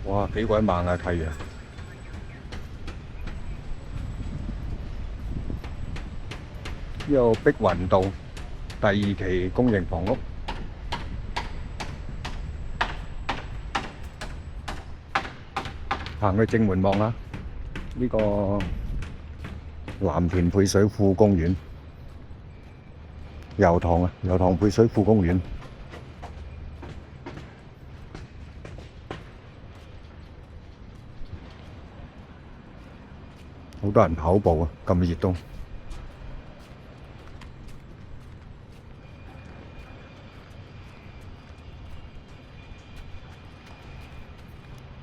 哇，幾鬼猛啊！契啊！呢個碧雲道第二期公營房屋，行去正門望啦。呢個藍田配水庫公園，油塘啊，油塘配水庫公園。好多人跑步啊，咁熱都。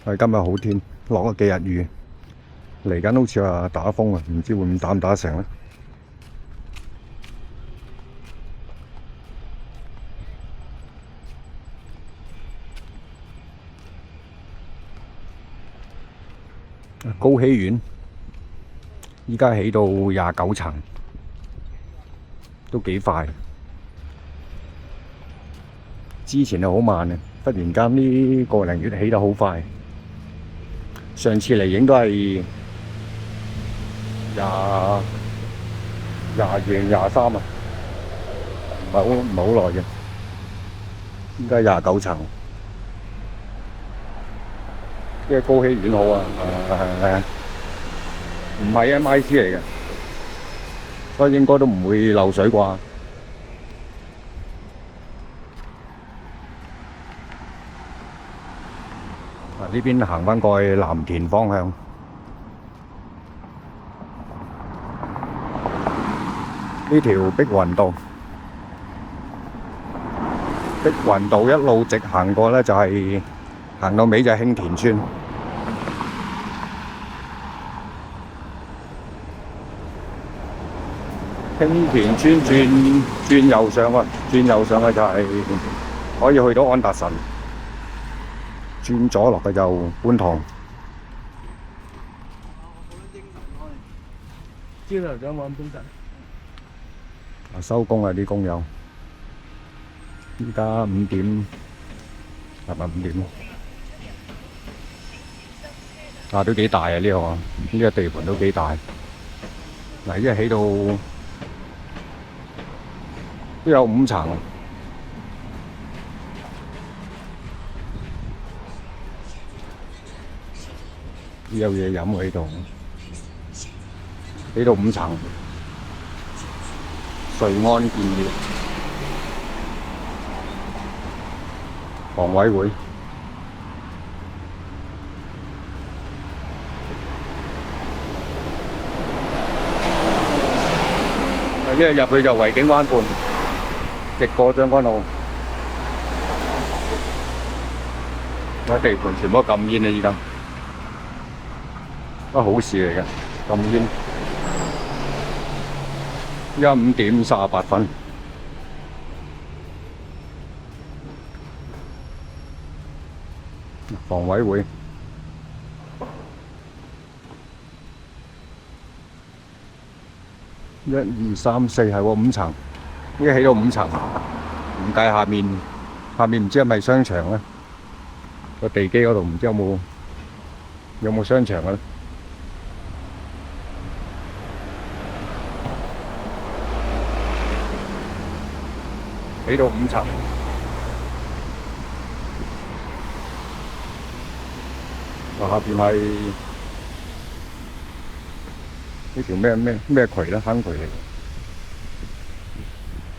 係今日好天，落咗幾日雨，嚟緊好似話打風啊，唔知會唔打唔打成咧。高禧苑依家起到29層，都幾快。之前係好慢嘅，忽然間呢個零月起得好快。上次嚟影都係22、23啊，唔係好耐嘅。依家29層，即係高禧苑好啊，唔係 MIC 嚟嘅，所以應該都唔會漏水啩。呢邊行返過去藍田方向，呢條碧雲道，碧雲道一路直行過咧，就係行到尾就係興田村。興田村轉右上啊，轉右上嘅就係可以去到安達臣。轉左落嘅就觀塘。朝頭早揾邊陣？收工啊啲工友，依家5點，係咪5點？啊，都幾大啊！呢個地盤都幾大。嗱，依家起到都有5層。有嘢飲喺度，起到5層，瑞安建業房委會。呢個入去就維景灣畔，直過將軍澳。地盤全部都禁煙啊！依家。都好事嚟嘅，禁煙。依家5點38分，房委會1、2、3、4係喎5層，依家起到5層，唔計下面唔知係咪商場咧？個地基嗰度唔知有冇商場嘅咧？起到5層，下邊係呢條咩渠咧？坑渠嚟嘅，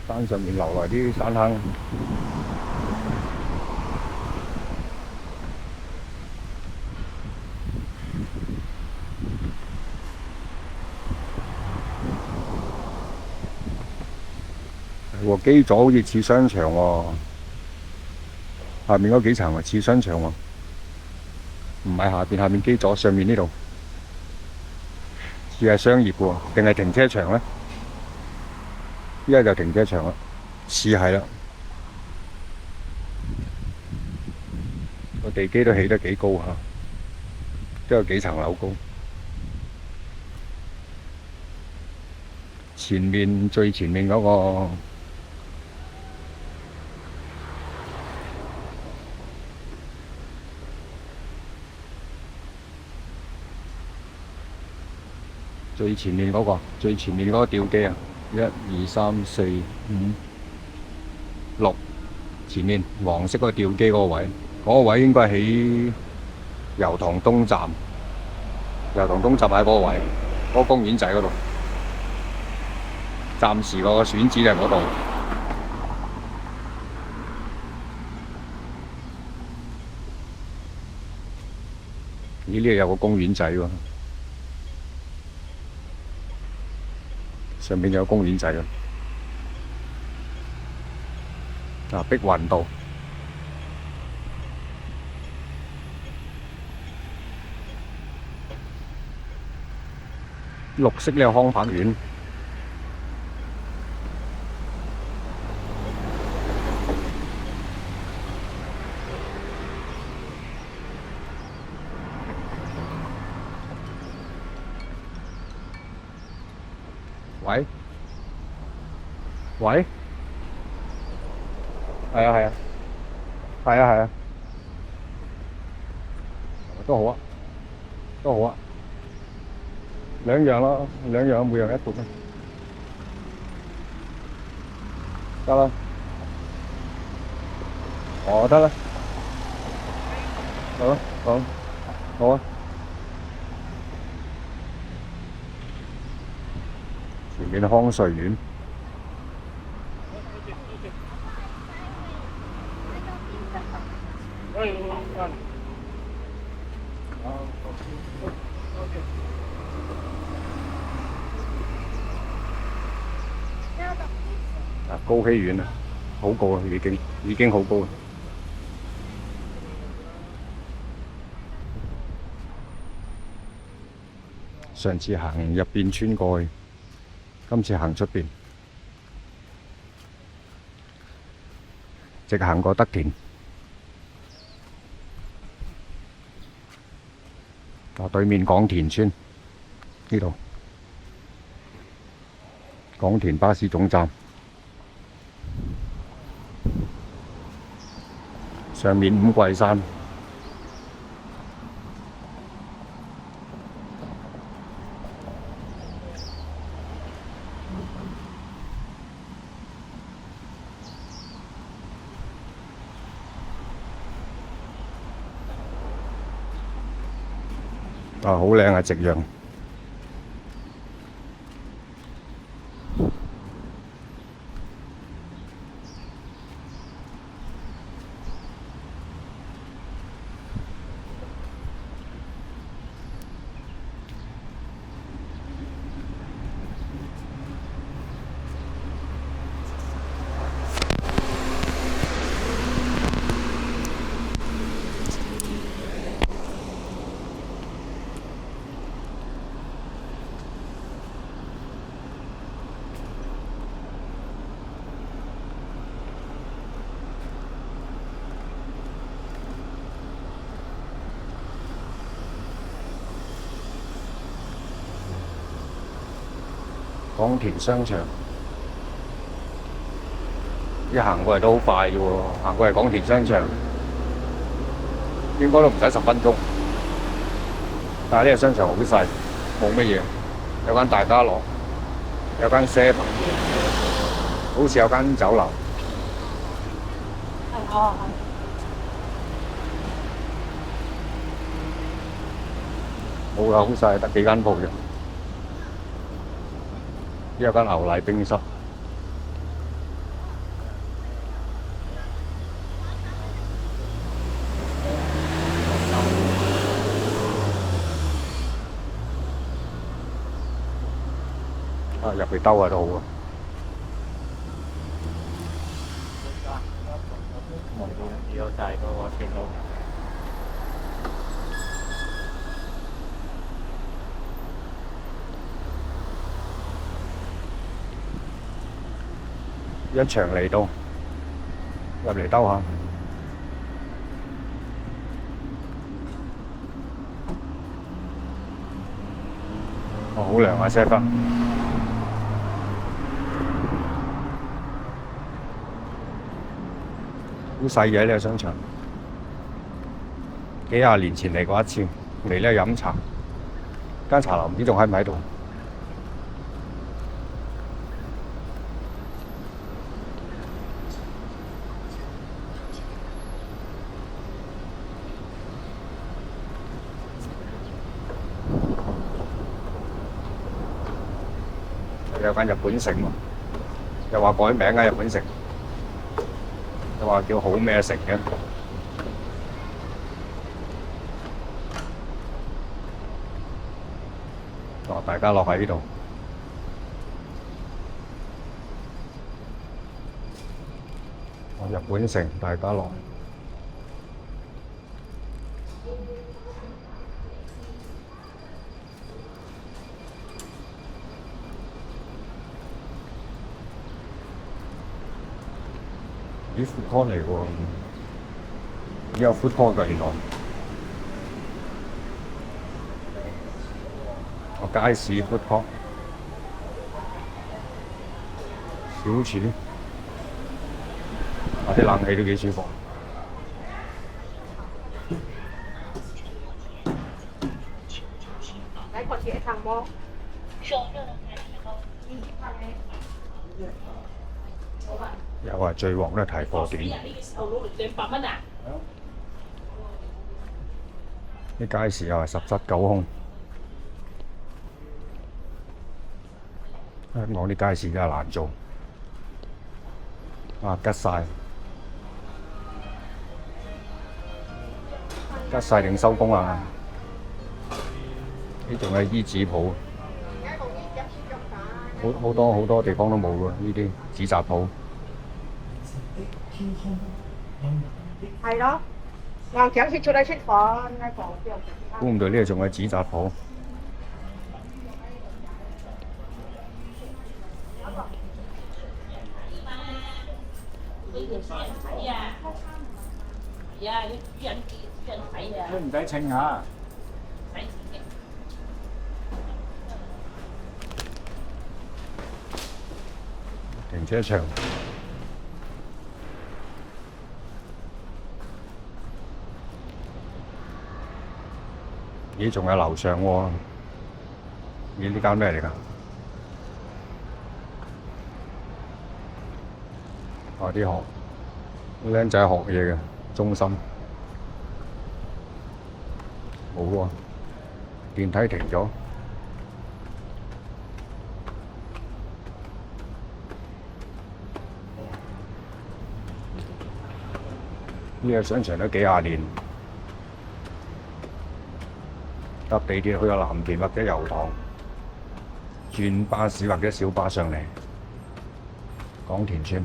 山上面流來啲山坑。基座好似似商場喎，下面嗰幾層啊似商場喎，唔係下面基座，上面呢度似係商業喎，定係停車場咧？依家就停車場啦，似係啦。個地基都起得幾高嚇，都有幾層樓高。最前面嗰個最前面嗰、個，最前面嗰個吊機啊！1、2、3、4、5、6，前面黃色嗰個吊機嗰個位，嗰、個位應該喺油塘東站。油塘東站喺嗰個位，嗰、個公園仔嗰度。暫時個選址就係嗰度。咦？呢度有個公園仔喎，上面有個公園仔啊！啊，碧雲道。綠色呢個康柏苑。喂？喂？係啊係啊，係啊係啊，都好啊，都好啊，兩樣咯，兩樣每樣一半咯，得啦，哦得啦，好，好，好啊。前面康瑞苑。啊，高禧苑啊，好高啊，已經好高啦。上次行入邊穿過去，今次行出邊，直行過德田。啊，對面廣田村呢度，廣田巴士總站，上面五桂山。啊，好靚啊！夕陽。廣田商場，一行過嚟都好快嘅喎，行過嚟廣田商場應該都唔使10分鐘。但係呢個商場好細，冇乜嘢，有間大家樂，有間 Seven，好似有間酒樓。冇啦，好細，得幾間鋪啫。有間牛奶冰室。啊，入去兜下都好啊。要就係嗰個鐵路。一場嚟到，入嚟兜下。哦，好涼啊，7-Eleven。好細嘅呢個商場，幾廿年前嚟過一次，嚟呢度飲茶。間茶樓唔知仲喺唔喺度？有間日本城喎，又話改名啊日本城，又話叫好咩城嘅。大家落喺呢度。日本城大家樂。咦，food court 嚟喎，有 food court 㗎原來。街市 food court， 小廚，啲冷氣都幾舒服。又話最旺都係提貨點。啲街市又係十室九空。香港啲街市真係難做，吉晒定收工啊！呢仲係衣紙鋪，好多地方都冇喎，呢啲紙紮鋪。係咯，硬頸切出嚟出貨，應該放邊度？估唔到呢度仲係紙紮鋪。都唔使稱下。停車場。咦，仲有樓上喎？咦，呢間咩嚟㗎？啲僆仔學嘢嘅中心。冇喎，電梯停咗。呢個商場都幾廿年，搭地鐵去個藍田或者油塘，轉巴士或者小巴上嚟廣田村，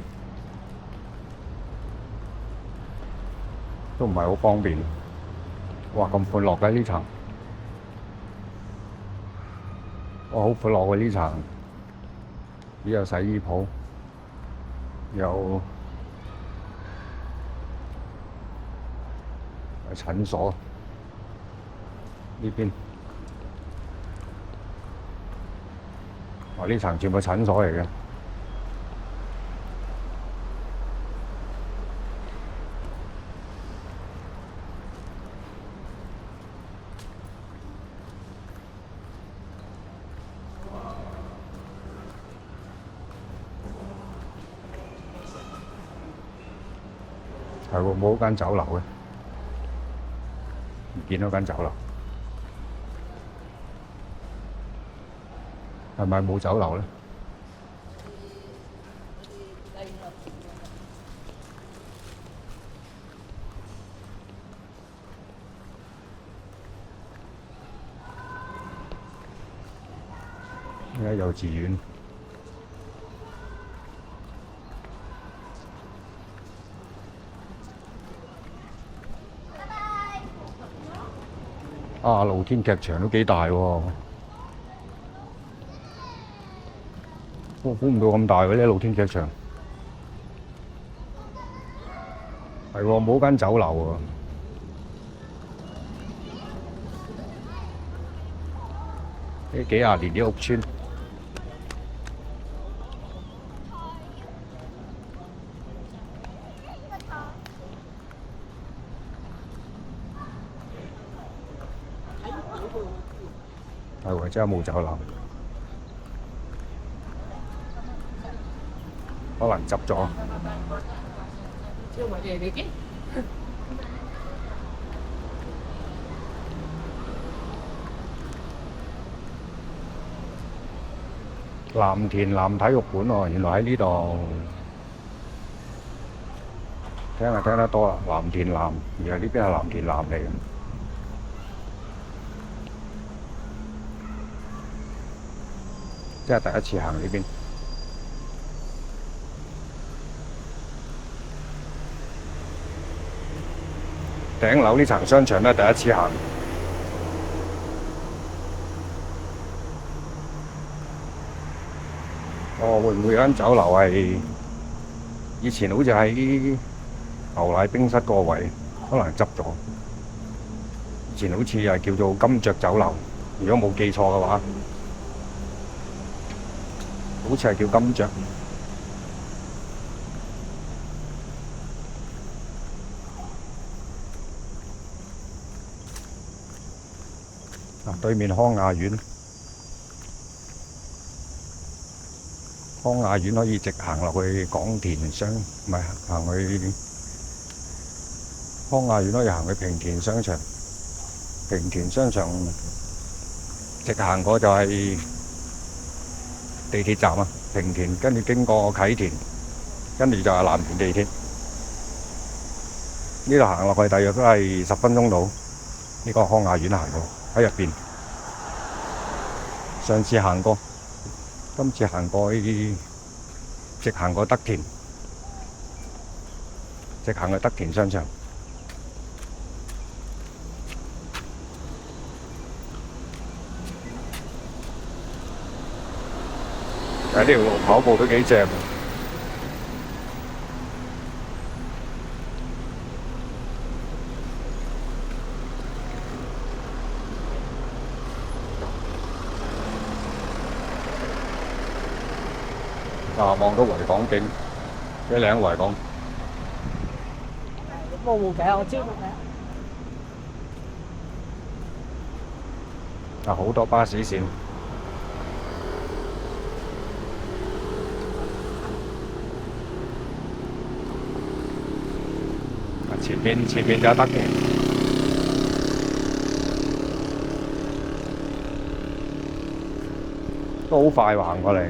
都唔係好方便。哇！咁闊落嘅呢層，哇！好闊落嘅呢層，呢有洗衣鋪，有診所，呢邊，哇！呢層全部診所嚟嘅。係喎，冇間酒樓嘅，唔見到間酒樓，係咪冇酒樓咧？而家幼稚園。露天劇場都幾大喎，估唔到咁大嘅呢露天劇場。係喎，冇間酒樓喎。呢幾廿年啲屋村。係喎，真係冇酒樓，可能執咗。藍田南體育館喎，原來喺呢度。聽就聽得多啦，藍田南，而家呢邊係藍田南嚟嘅。即係第一次行呢邊。頂樓呢層商場都係第一次行。哦，會唔會有間酒樓係以前好似喺牛奶冰室嗰個位，可能執咗。以前好似係叫做金雀酒樓，如果冇記錯嘅話，好似係叫金雀。對面康雅苑，康雅苑可以直行落去廣田商，唔係行去康雅苑可以行去平田商場。平田商場直行過就係地鐵站啊，平田跟住經過啟田，跟住就係藍田地鐵。呢度行落去大約都係10分鐘到。呢個康雅苑行過喺入邊。上次行過，今次行過呢啲，直行過德田，直行去德田商場。喺呢條路跑步都幾正。望到維港景，幾靚維港。冇嘅，我知道嘅。好多巴士線。前面就係德田，都好快行過嚟。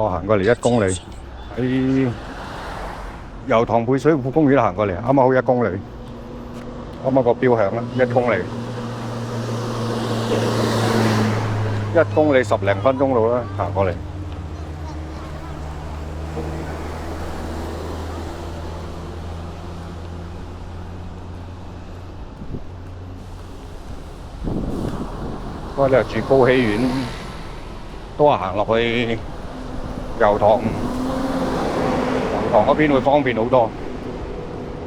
行過嚟1公里，喺油塘配水庫公園行過嚟，啱啱好1公里。啱啱個錶響啦，1公里，1公里10零分鐘到啦，行過嚟。不過你話住高禧苑，都係行落去油塘嗰邊會方便好多。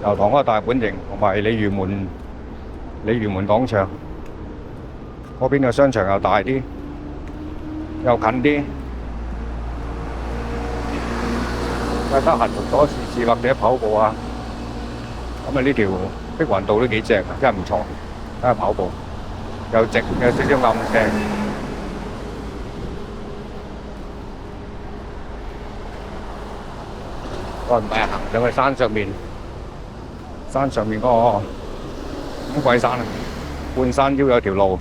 油塘嗰個大本營同埋鯉魚門廣場嗰邊嘅商場又大啲，又近啲。得閒做多試試或者跑步啊。咁啊呢條碧雲道都幾正啊，真係唔錯。睇下跑步又直，有少少暗斜。我唔係行上去山上面，嗰個五桂山啊，半山腰有條路，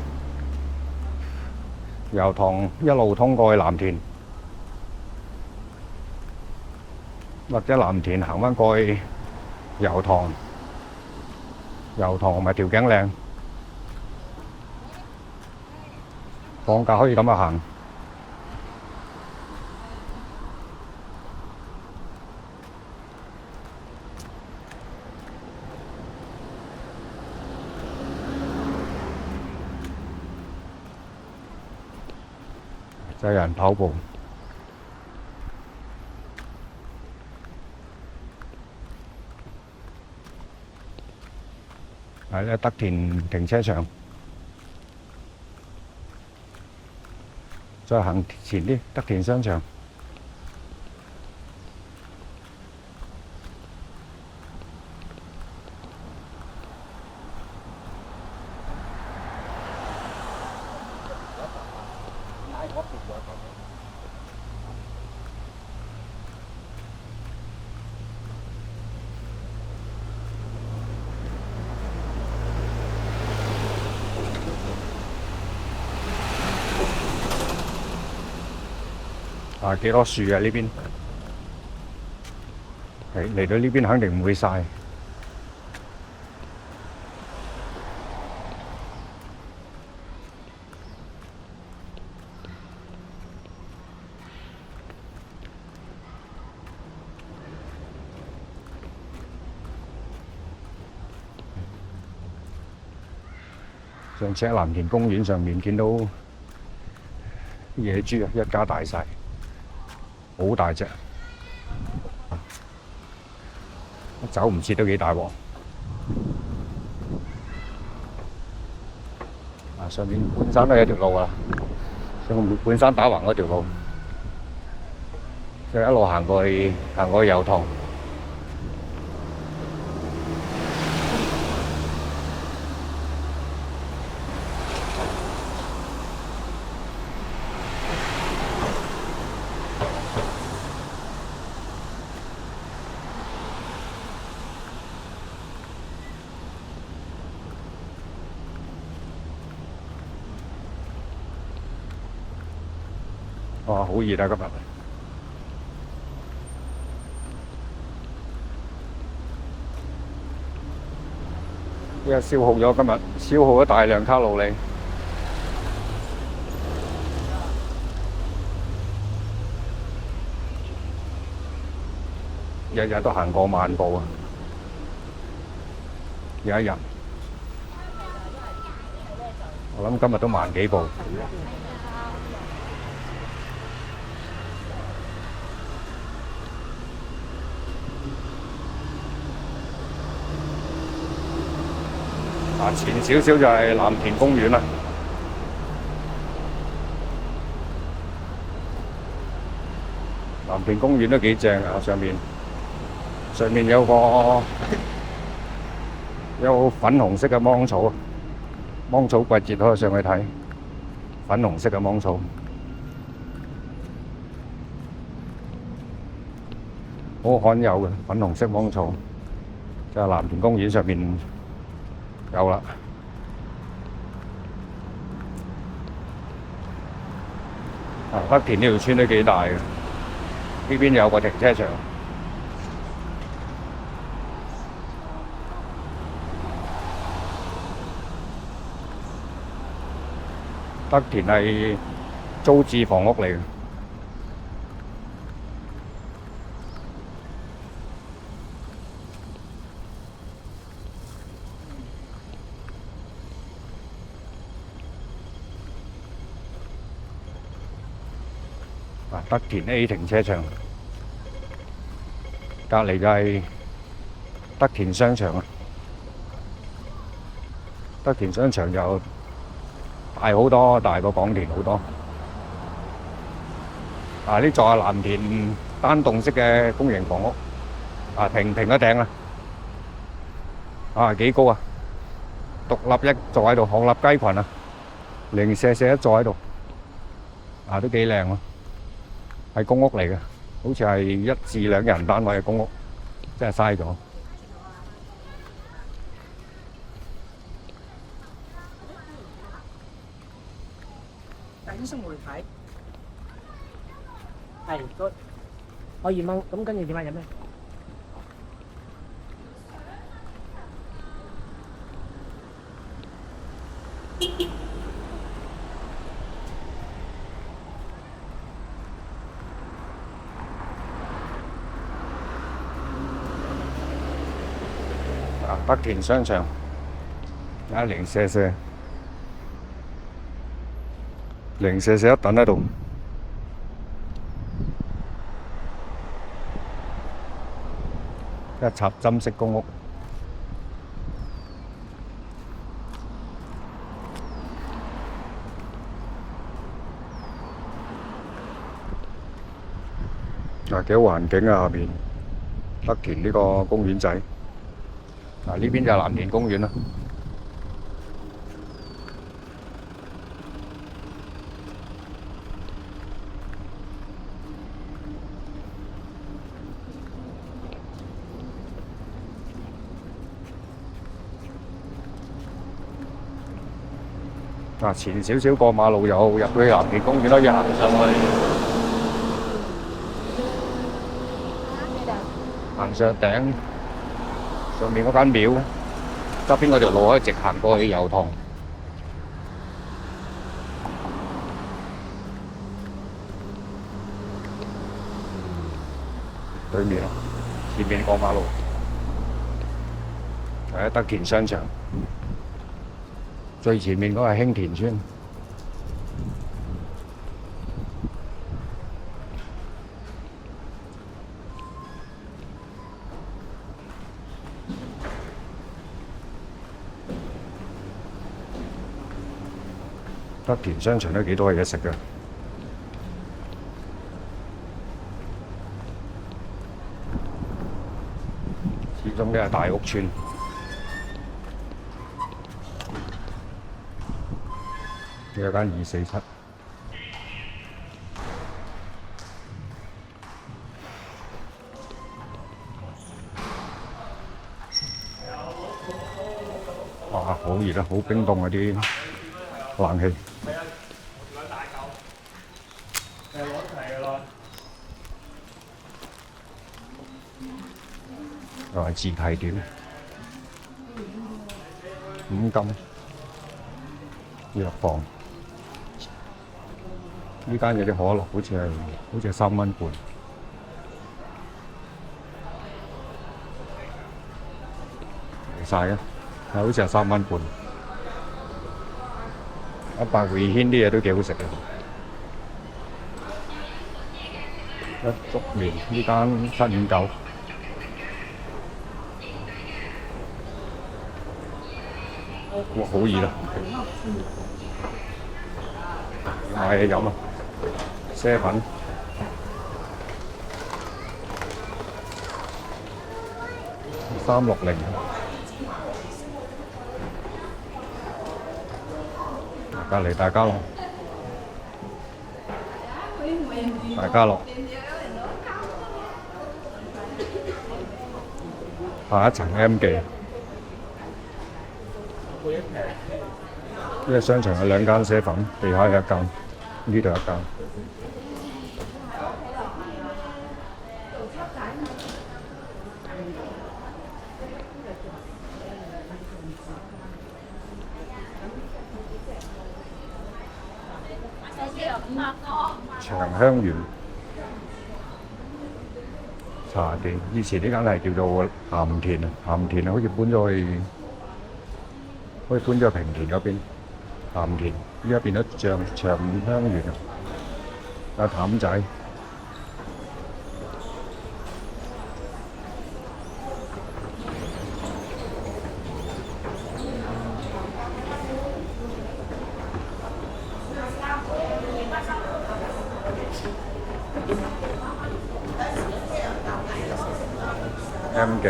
油塘一路通過去藍田，或者藍田行返過去油塘同埋調景嶺，放假可以咁樣行。就有人跑步，係咧德田停車場，再行前啲德田商場。啊，幾多樹啊呢邊？嚟到呢邊肯定唔會曬。上次喺藍田公園上面見到野豬啊，一家大細，好大隻，走唔切都幾大鑊。啊，上面半山都有條路啊，上面半山打橫嗰條路，就一路行過去油塘。哇，好熱啊！今日今日消耗咗大量卡路里。日日都行過萬步啊！有一日，我諗今日都萬幾步。啊，前少少就係藍田公園啦。藍田公園都幾正啊！上面有粉紅色嘅芒草，芒草季節可以上去睇。粉紅色嘅芒草，好罕有嘅粉紅色芒草，就係藍田公園上面有啦。啊，北田呢條村都幾大嘅，呢邊有個停車場。北田係租置房屋嚟嘅。啊，德田 A 停車場，隔離就係德田商場啊。德田商場就大好多，大過廣田好多。啊，呢座係藍田單棟式嘅公營房屋，啊平平一頂啊，啊幾高啊！獨立一座喺度，鶴立雞群啊，零舍舍一座喺度，啊都幾靚喎，係公屋嚟嘅，好似係1至2人單位嘅公屋，真係嘥咗。醫生會睇，係我2蚊，咁跟住點啊？飲咩？啊，德田商場，零舍舍。零舍舍一等喺度，一插針式公屋，啊幾好環境啊！下邊德田呢個公園仔，啊呢邊就係藍田公園啦。啊，前少少過馬路又入去藍田公園啦，要行上去。行上頂，上面嗰間廟側邊嗰條路可以直行過去油塘。對面前面過馬路，係德田商場。最前面嗰個係興田村。德田商場都幾多嘢食㗎，始終都係大屋村。有間247，哇！好熱啊，好冰凍啊啲冷氣。又係自提點5金藥房。呢間有啲可樂，好似係3蚊半。嚟晒嘅，好似係3蚊半。100回軒啲嘢都幾好食嘅。一粥麵呢間759。哇！好熱啊！買嘢飲啊！啡粉360，隔離大家樂，下一層 M 記。呢個商場有2間啡粉，地下有1間，呢度1間。長香園茶記，以前呢間係叫做鹹田啊，鹹田啊，好似搬咗去平田嗰邊。鹹田依家變咗長香園啊，有譚仔。M 記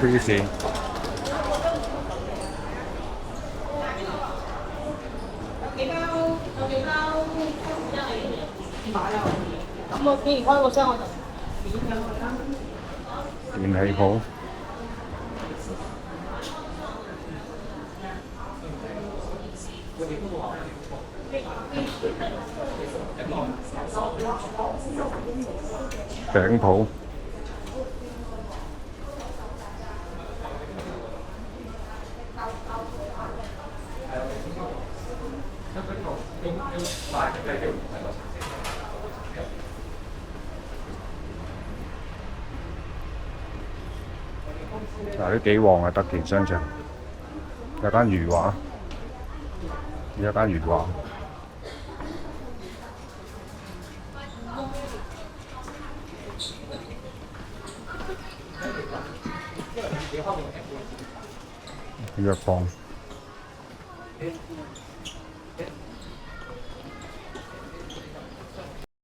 區線。咁我既然開個箱，我就電器鋪。餅鋪。嗱，都幾旺啊！德田商場有間裕華，有間裕華。藥房。